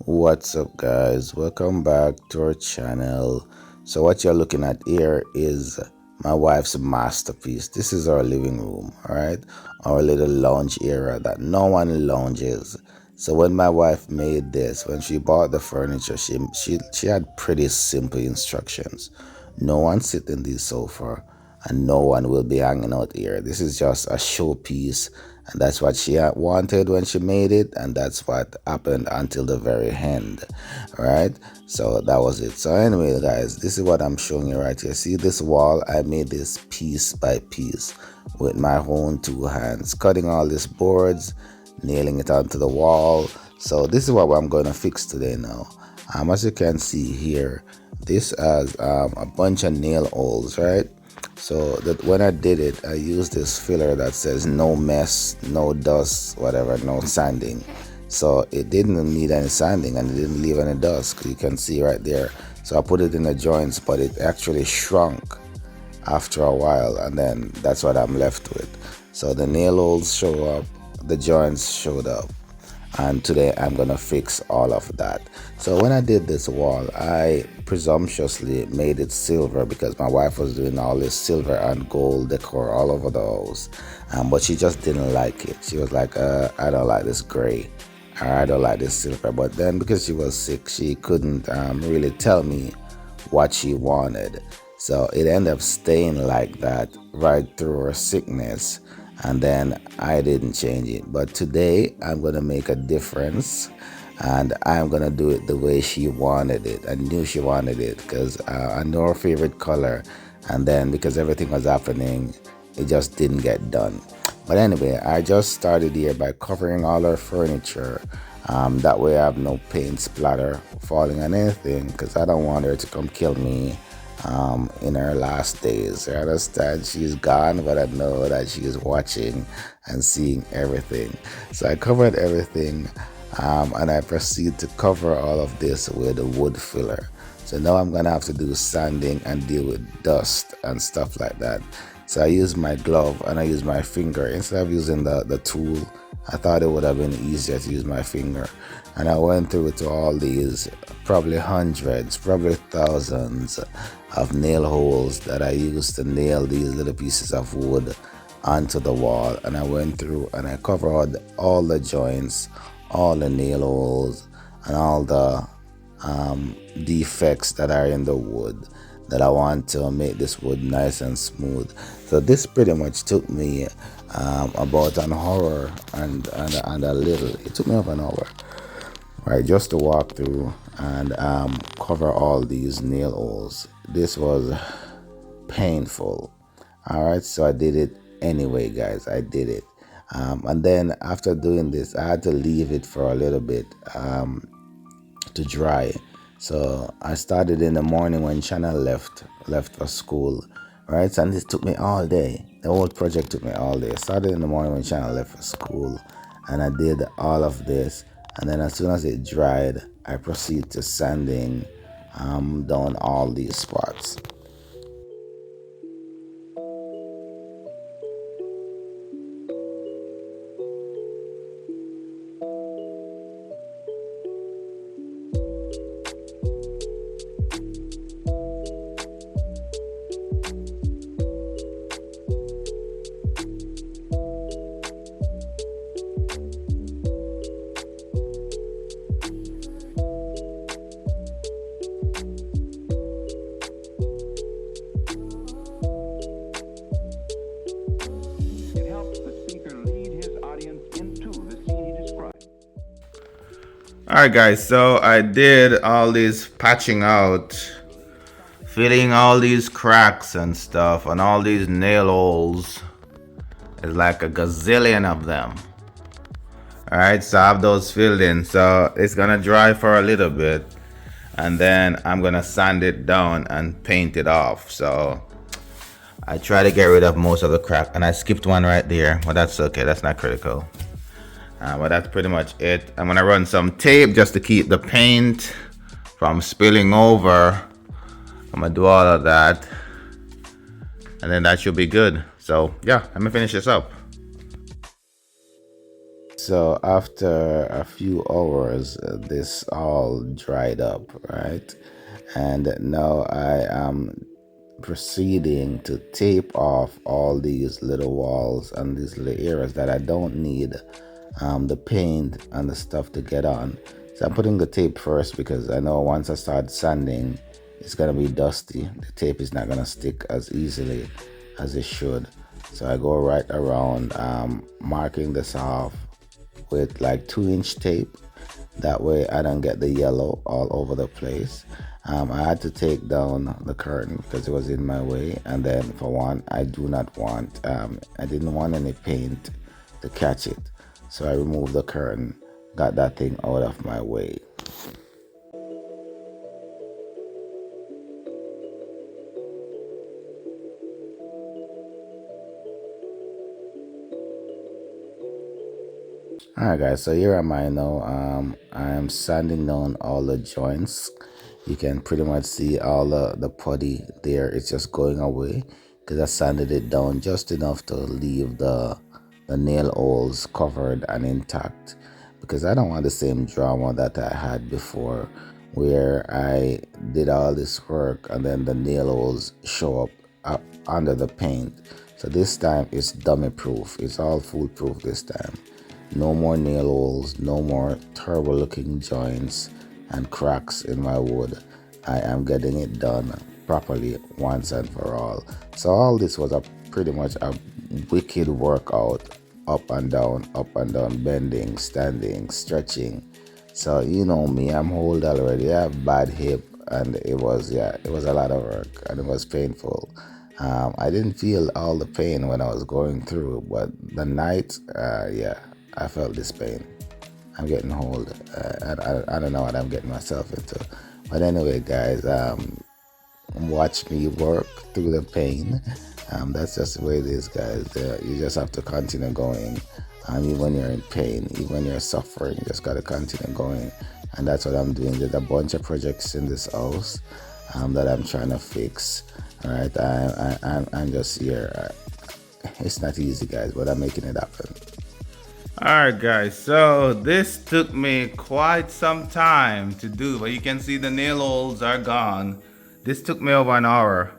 What's up, guys? Welcome back to our channel. So what you're looking at here is my wife's masterpiece. This is our living room, all right? Our little lounge area that no one lounges. So when my wife made this, when she bought the furniture, she had pretty simple instructions. No one sit in the sofa, and no one will be hanging out here. This is just a showpiece, and that's what she had wanted when she made it, and that's what happened until the very end. Right? So that was it. So anyway, guys, this is what I'm showing you right here. See this wall? I made this piece by piece with my own two hands, cutting all these boards, nailing it onto the wall. So this is what I'm going to fix today now. As you can see here, this has a bunch of nail holes, right? So that when I did it, I used this filler that says no mess, no dust, whatever, no sanding. So it didn't need any sanding and it didn't leave any dust. You can see right there. So I put it in the joints, but it actually shrunk after a while, and then that's what I'm left with. So the nail holes show up, the joints showed up, and today I'm gonna fix all of that. So when I did this wall, I presumptuously made it silver because my wife was doing all this silver and gold decor all over the house, but she just didn't like it. She was like, I don't like this gray, or I don't like this silver. But then because she was sick, she couldn't really tell me what she wanted. So it ended up staying like that right through her sickness. And then I didn't change it. But today I'm going to make a difference, and I'm going to do it the way she wanted it. I knew she wanted it because I know her favorite color. And then because everything was happening, it just didn't get done. But anyway, I just started here by covering all her furniture. That way I have no paint splatter falling on anything, because I don't want her to come kill me in her last days. I understand she's gone, but I know that she is watching and seeing everything. So I covered everything, and I proceed to cover all of this with a wood filler. So now I'm gonna have to do sanding and deal with dust and stuff like that. So I use my glove and I use my finger instead of using the tool. I thought it would have been easier to use my finger, and I went through to all these probably hundreds, probably thousands of nail holes that I used to nail these little pieces of wood onto the wall. And I went through and I covered all the joints, all the nail holes, and all the defects that are in the wood that I want to make this wood nice and smooth. So this pretty much took me about an hour and a little. It took me about an hour, right, just to walk through and cover all these nail holes. This was painful. All right, so I did it anyway, guys. I did it, and then after doing this, I had to leave it for a little bit to dry. So I started in the morning when Shanna left for school, right? And this took me all day. The whole project took me all day. I started in the morning when Shanna left for school, and I did all of this. And then as soon as it dried, I proceed to sanding down all these spots. It helps the speaker lead his audience into the scene he describes. Alright guys, so I did all this patching out, filling all these cracks and stuff, and all these nail holes. There's like a gazillion of them. Alright, so I have those filled in. So it's gonna dry for a little bit, and then I'm gonna sand it down and paint it off. So I try to get rid of most of the crack, and I skipped one right there, but that's okay, that's not critical. But that's pretty much it. I'm gonna run some tape just to keep the paint from spilling over. I'm gonna do all of that, and then that should be good. So yeah, let me finish this up. So after a few hours, this all dried up, right? And now I am proceeding to tape off all these little walls and these little areas that I don't need the paint and the stuff to get on. So I'm putting the tape first because I know once I start sanding, it's gonna be dusty. The tape is not gonna stick as easily as it should. So I go right around, marking this off with like 2-inch tape. That way I don't get the yellow all over the place. I had to take down the curtain because it was in my way. And then for one, I didn't want any paint to catch it. So I removed the curtain, got that thing out of my way. Alright guys, so here am I now. I am sanding down all the joints. You can pretty much see all the putty there. It's just going away because I sanded it down just enough to leave the nail holes covered and intact, because I don't want the same drama that I had before where I did all this work and then the nail holes show up under the paint. So this time it's dummy proof. It's all foolproof this time. No more nail holes, no more terrible looking joints and cracks in my wood. I am getting it done properly once and for all. So all this was a pretty much a wicked workout, up and down, bending, standing, stretching. So you know me, I'm old already. I have bad hip, and it was a lot of work and it was painful. I didn't feel all the pain when I was going through, but the night, I felt this pain. I'm getting old. I don't know what I'm getting myself into. But anyway, guys, watch me work through the pain. That's just the way it is, guys. You just have to continue going. Even when you're in pain, even when you're suffering, you just got to continue going. And that's what I'm doing. There's a bunch of projects in this house that I'm trying to fix. All right, I'm just here. It's not easy, guys, but I'm making it happen. Alright guys, so this took me quite some time to do, but you can see the nail holes are gone. This took me over an hour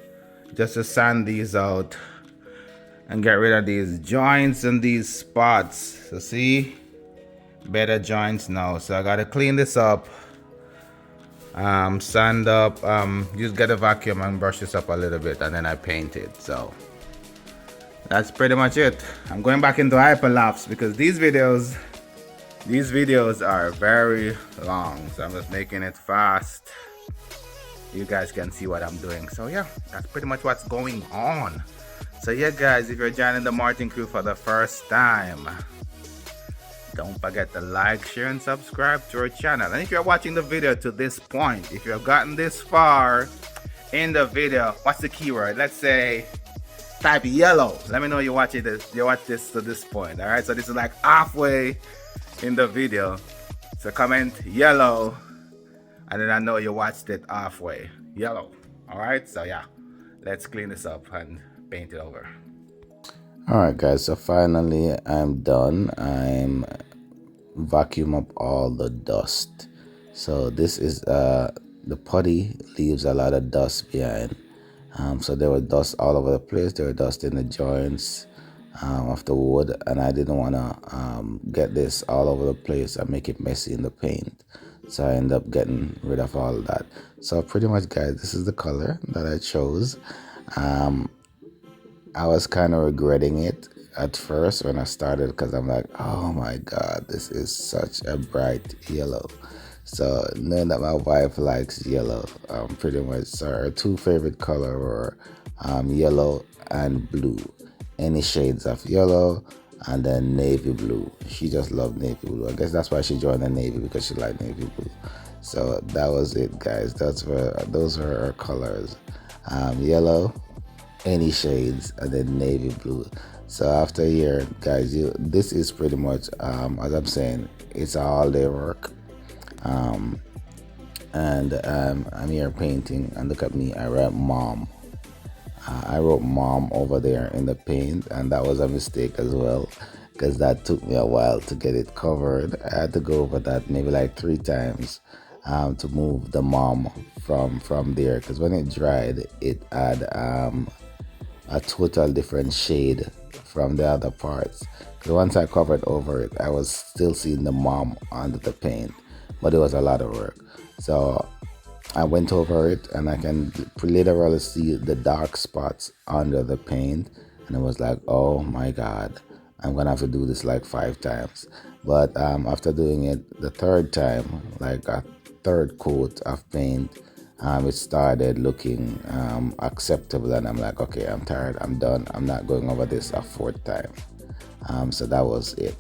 just to sand these out and get rid of these joints and these spots. So see, better joints now. So I gotta clean this up, sand up, just get a vacuum and brush this up a little bit, and then I paint it. So that's pretty much it. I'm going back into hyperlapse because these videos are very long, so I'm just making it fast. You guys can see what I'm doing. So yeah, that's pretty much what's going on. So yeah guys, if you're joining the Martin crew for the first time, don't forget to like, share, and subscribe to our channel. And if you're watching the video to this point, if you've gotten this far in the video, what's the keyword? Let's say type yellow. Let me know you watch this to this point. All right, so this is like halfway in the video, so comment yellow and then I know you watched it halfway. Yellow. All right, so yeah, let's clean this up and paint it over. All right, guys. So finally, I'm done. I'm vacuum up all the dust. So this is the putty leaves a lot of dust behind. So there was dust all over the place. There was dust in the joints of the wood, and I didn't want to get this all over the place and make it messy in the paint. So I ended up getting rid of all of that. So pretty much, guys, this is the color that I chose. I was kind of regretting it at first when I started because I'm like, oh my God, this is such a bright yellow. So knowing that my wife likes yellow, pretty much, so her two favorite color were yellow and blue. Any shades of yellow and then navy blue. She just loved navy blue. I guess that's why she joined the Navy, because she liked navy blue. So that was it, guys. Those were her colors. Yellow, any shades, and then navy blue. So after a year, guys, this is pretty much as I'm saying, it's a all day work. And I'm here painting, and look at me, I wrote mom. I wrote mom over there in the paint, and that was a mistake as well. because that took me a while to get it covered. I had to go over that maybe like 3 times to move the mom from there, because when it dried, it had a total different shade from the other parts. Because once I covered over it, I was still seeing the mom under the paint, but it was a lot of work. So I went over it, and I can literally see the dark spots under the paint, and I was like, oh my god, I'm gonna have to do this like 5 times. But after doing it the third time, like a third coat of paint, it started looking acceptable, and I'm like, okay, I'm tired, I'm done, I'm not going over this a fourth time. So that was it.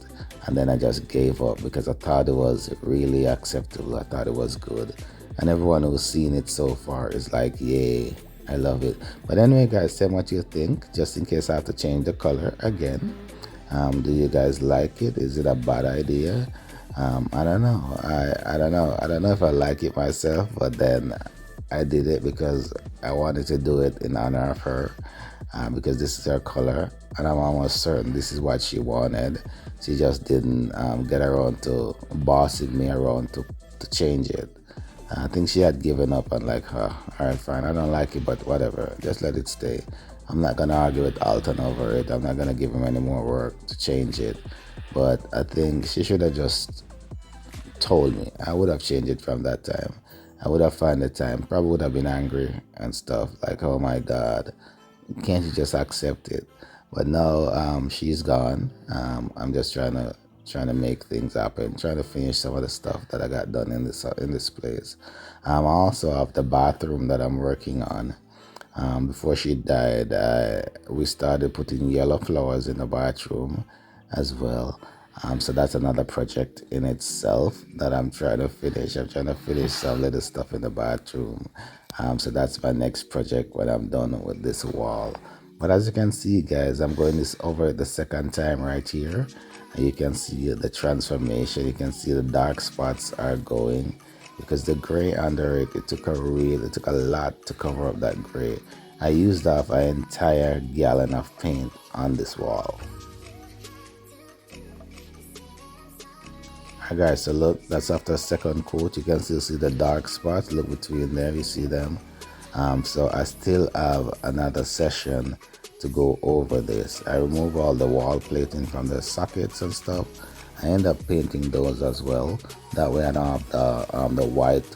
And then I just gave up because I thought it was really acceptable. I thought it was good. And everyone who's seen it so far is like, yay, I love it. But anyway, guys, tell me what you think, just in case I have to change the color again. Do you guys like it? Is it a bad idea? I don't know. I don't know. I don't know if I like it myself, but then I did it because I wanted to do it in honor of her, because this is her color, and I'm almost certain this is what she wanted. She just didn't get around to bossing me around to change it. I think she had given up and like, all right, fine, I don't like it, but whatever, just let it stay. I'm not gonna argue with Alton over it. I'm not gonna give him any more work to change it. But I think she should have just told me. I would have changed it from that time. I would have found the time. Probably would have been angry and stuff. Like, oh my God, can't you just accept it? But no, she's gone. I'm just trying to make things happen, trying to finish some of the stuff that I got done in this place. I also have the bathroom that I'm working on. Before she died, we started putting yellow flowers in the bathroom as well. So that's another project in itself that I'm trying to finish. I'm trying to finish some little stuff in the bathroom. So that's my next project when I'm done with this wall. But as you can see, guys, I'm going this over the second time right here. And you can see the transformation. You can see the dark spots are going, because the gray under it, it took a lot to cover up that gray. I used up an entire gallon of paint on this wall. Alright guys, so look, that's after a second coat. You can still see the dark spots. Look between there, you see them. So I still have another session to go over this. I remove all the wall plating from the sockets and stuff. I end up painting those as well. That way I don't have the white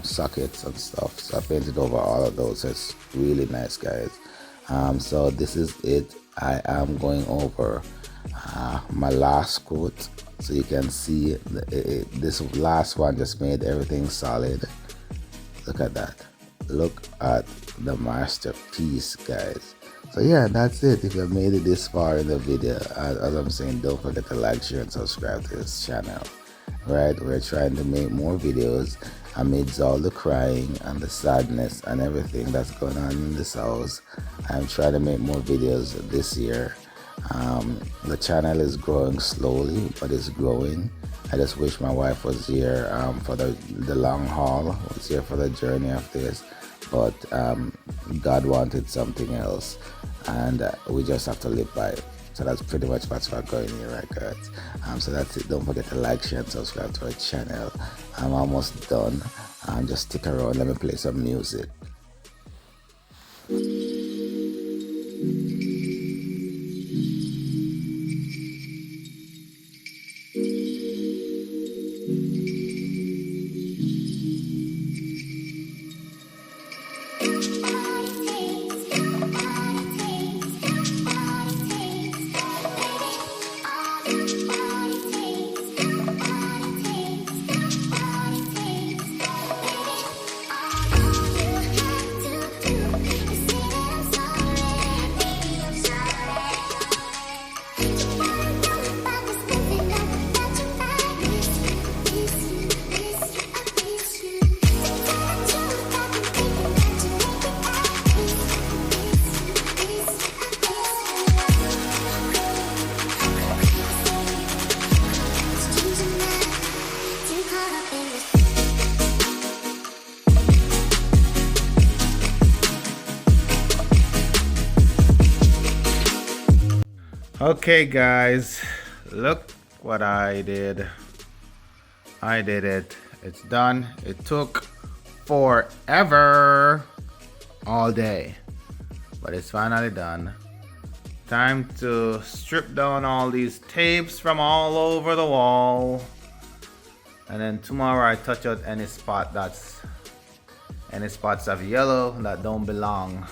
sockets and stuff. So I painted over all of those. So it's really nice, guys. So this is it. I am going over my last coat. So you can see this last one just made everything solid. Look at that. Look at the masterpiece, guys. So yeah, that's it. If you have made it this far in the video, as I'm saying, don't forget to like, share, and subscribe to this channel. Right, we're trying to make more videos amidst all the crying and the sadness and everything that's going on in this house. I'm trying to make more videos this year. The channel is growing slowly, but it's growing. I just wish my wife was here for the long haul, was here for the journey of this. But God wanted something else, and we just have to live by it. So that's pretty much what's going here, right, guys? So that's it. Don't forget to like, share, and subscribe to our channel. I'm almost done. Just stick around. Let me play some music. Okay, guys, Look what I did. I did it. It's done. It took forever. All day. But it's finally done. Time to strip down all these tapes from all over the wall. And then tomorrow I touch out any spots of yellow that don't belong.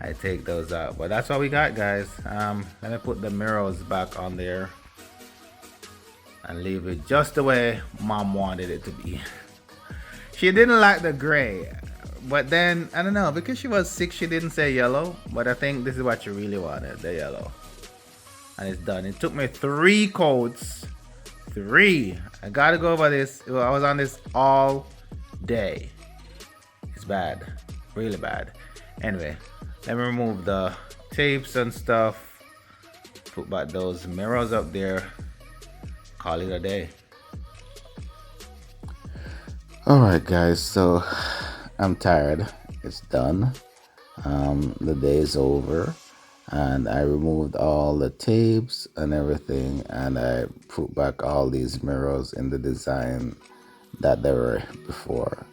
I take those out. But that's what we got, guys. Let me put the mirrors back on there and leave it just the way Mom wanted it to be. She didn't like the gray, but then I don't know, because she was sick, she didn't say yellow. But I think this is what she really wanted, the yellow. And it's done. It took me 3 coats. 3. I gotta go over this. I was on this all day. It's bad, really bad. Anyway, let me remove the tapes and stuff. Put back those mirrors up there. Call it a day. Alright, guys, so I'm tired. It's done. The day is over, and I removed all the tapes and everything, and I put back all these mirrors in the design that they were before.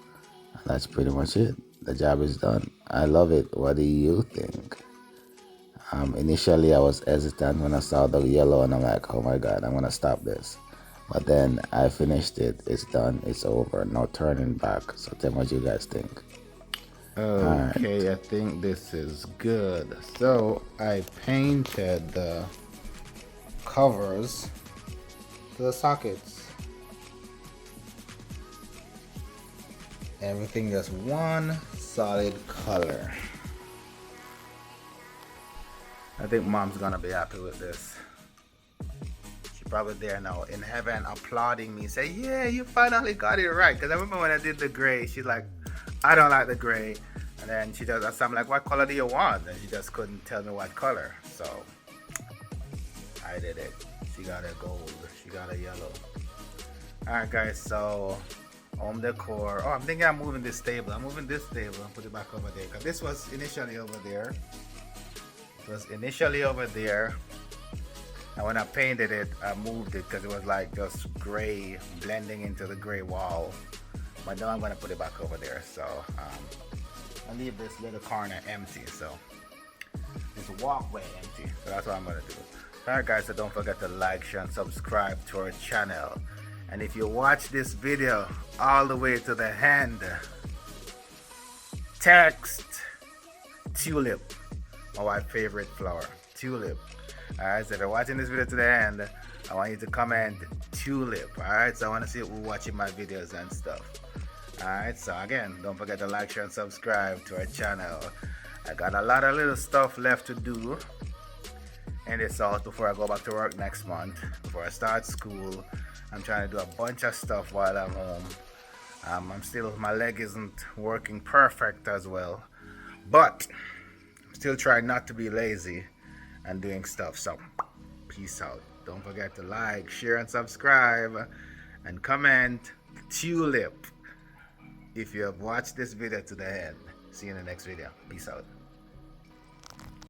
And that's pretty much it. The job is done. I love it. What do you think? Initially, I was hesitant when I saw the yellow, and I'm like, oh my god, I'm gonna stop this. But then I finished it. It's done. It's over. No turning back. So tell me what you guys think. Okay, I think this is good. So I painted the covers to the sockets. Everything is one solid color. I think Mom's gonna be happy with this. She's probably there now in heaven applauding me, say, yeah, you finally got it right. Because I remember when I did the gray, she's like, I don't like the gray. And then she does that. So I'm like, what color do you want? And she just couldn't tell me what color. So I did it. She got a gold. She got a yellow. Alright, guys. So home decor. Oh, I'm thinking I'm moving this table. I'm moving this table and put it back over there. Because this was initially over there. It was initially over there. And when I painted it, I moved it because it was like just gray blending into the gray wall. But now I'm going to put it back over there. So I'll leave this little corner empty. So this walkway empty. So that's what I'm going to do. Alright, guys, so don't forget to like, share, and subscribe to our channel. And if you watch this video all the way to the end, text tulip, my wife's favorite flower, tulip. Alright, so if you're watching this video to the end, I want you to comment tulip. Alright, so I want to see who's watching my videos and stuff. Alright, so again, don't forget to like, share, and subscribe to our channel. I got a lot of little stuff left to do in this house before I go back to work next month. Before I start school, I'm trying to do a bunch of stuff while I'm home. My leg isn't working perfect as well, but I'm still trying not to be lazy and doing stuff. So peace out. Don't forget to like, share, and subscribe, and comment tulip if you have watched this video to the end. See you in the next video. Peace out.